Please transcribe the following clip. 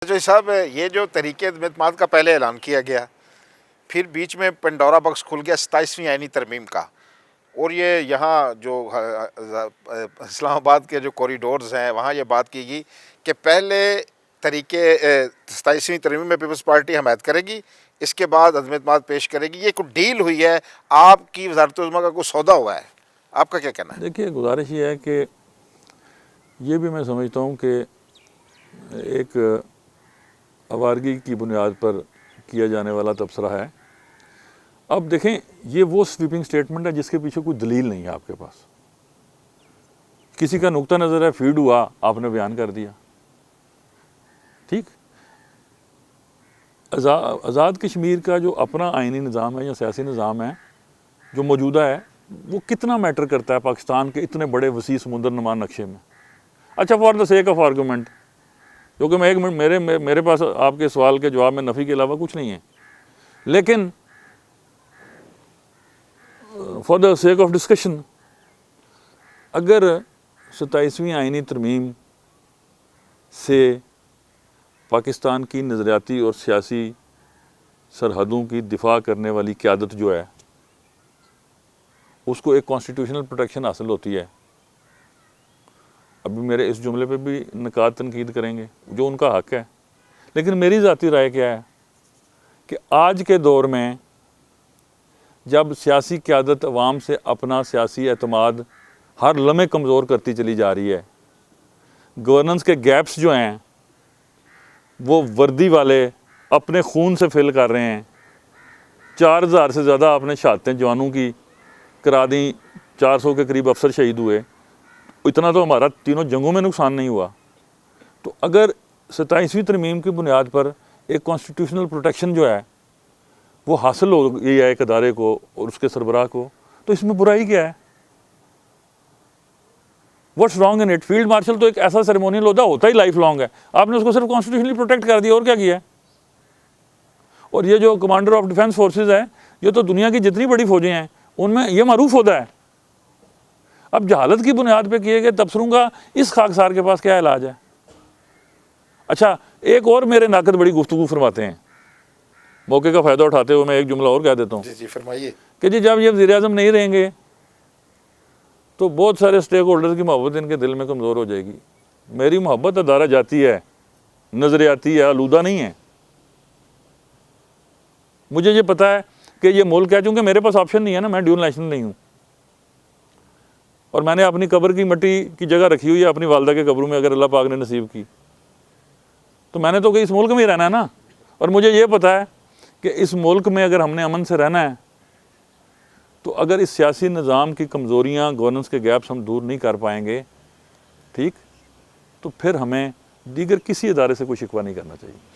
جو صاحب یہ جو طریقے اعتماد کا پہلے اعلان کیا گیا، پھر بیچ میں پنڈورا باکس کھل گیا 27ویں آئینی ترمیم کا، اور یہ یہاں جو اسلام آباد کے جو کوریڈورز ہیں وہاں یہ بات کی گئی کہ پہلے طریقے 27ویں ترمیم میں پیپلز پارٹی حمایت کرے گی، اس کے بعد عدم اعتماد پیش کرے گی۔ یہ کوئی ڈیل ہوئی ہے، آپ کی وزارت عظمیٰ کا کوئی سودا ہوا ہے؟ آپ کا کیا کہنا ہے؟ دیکھیے، گزارش یہ ہے کہ یہ بھی میں سمجھتا ہوں کہ ایک آوارگی کی بنیاد پر کیا جانے والا تبصرہ ہے۔ اب دیکھیں، یہ وہ سویپنگ سٹیٹمنٹ ہے جس کے پیچھے کوئی دلیل نہیں ہے آپ کے پاس۔ کسی کا نقطہ نظر ہے، فیڈ ہوا، آپ نے بیان کر دیا، ٹھیک۔ آزاد کشمیر کا جو اپنا آئینی نظام ہے یا سیاسی نظام ہے جو موجودہ ہے، وہ کتنا میٹر کرتا ہے پاکستان کے اتنے بڑے وسیع سمندر نما نقشے میں؟ اچھا، for the sake of argument, کیونکہ میں ایک منٹ میرے پاس آپ کے سوال کے جواب میں نفی کے علاوہ کچھ نہیں ہے، لیکن for the sake of discussion, اگر 27ویں آئینی ترمیم سے پاکستان کی نظریاتی اور سیاسی سرحدوں کی دفاع کرنے والی قیادت جو ہے اس کو ایک کانسٹیٹیوشنل پروٹیکشن حاصل ہوتی ہے، ابھی میرے اس جملے پہ بھی نقاد تنقید کریں گے جو ان کا حق ہے، لیکن میری ذاتی رائے کیا ہے کہ آج کے دور میں جب سیاسی قیادت عوام سے اپنا سیاسی اعتماد ہر لمحے کمزور کرتی چلی جا رہی ہے، گورننس کے گیپس جو ہیں وہ وردی والے اپنے خون سے فل کر رہے ہیں۔ 4000 سے زیادہ آپ نے شہادتیں جوانوں کی کرا دیں، 400 کے قریب افسر شہید ہوئے، اتنا تو ہمارا تینوں جنگوں میں نقصان نہیں ہوا۔ تو اگر 27ویں ترمیم کی بنیاد پر ایک کانسٹیٹیوشنل پروٹیکشن جو ہے وہ حاصل ہو گئی ہے ایک ادارے کو اور اس کے سربراہ کو، تو اس میں برائی کیا ہے؟ What's wrong in it? Field marshal تو ایک ایسا سیریمونیل عہدہ ہوتا ہی لائف لانگ ہے، آپ نے اس کو صرف کانسٹیٹیوشنلی پروٹیکٹ کر دیا، اور کیا کیا ہے؟ اور یہ جو کمانڈر آف ڈیفنس فورسز ہے، یہ تو دنیا کی جتنی بڑی فوجیں ہیں ان میں یہ معروف ہوتا ہے۔ اب جہالت کی بنیاد پہ کیے گئے تبصروں کا اس خاکسار کے پاس کیا علاج ہے؟ اچھا، ایک اور میرے ناقد بڑی گفتگو فرماتے ہیں، موقع کا فائدہ اٹھاتے ہوئے میں ایک جملہ اور کہہ دیتا ہوں جی فرمائیے کہ جب یہ وزیر اعظم نہیں رہیں گے تو بہت سارے سٹیک ہولڈرز کی محبت ان کے دل میں کمزور ہو جائے گی۔ میری محبت ادارہ جاتی ہے، نظریاتی ہے، آلودہ نہیں ہے۔ مجھے یہ پتا ہے کہ یہ ملک ہے، چونکہ میرے پاس آپشن نہیں ہے نا، میں ڈیول نیشنل نہیں ہوں، اور میں نے اپنی قبر کی مٹی کی جگہ رکھی ہوئی ہے اپنی والدہ کے قبروں میں، اگر اللہ پاک نے نصیب کی تو میں نے تو کہ اس ملک میں ہی رہنا ہے نا۔ اور مجھے یہ پتا ہے کہ اس ملک میں اگر ہم نے امن سے رہنا ہے تو اگر اس سیاسی نظام کی کمزوریاں، گورننس کے گیپس ہم دور نہیں کر پائیں گے، ٹھیک، تو پھر ہمیں دیگر کسی ادارے سے کوئی شکوہ نہیں کرنا چاہیے۔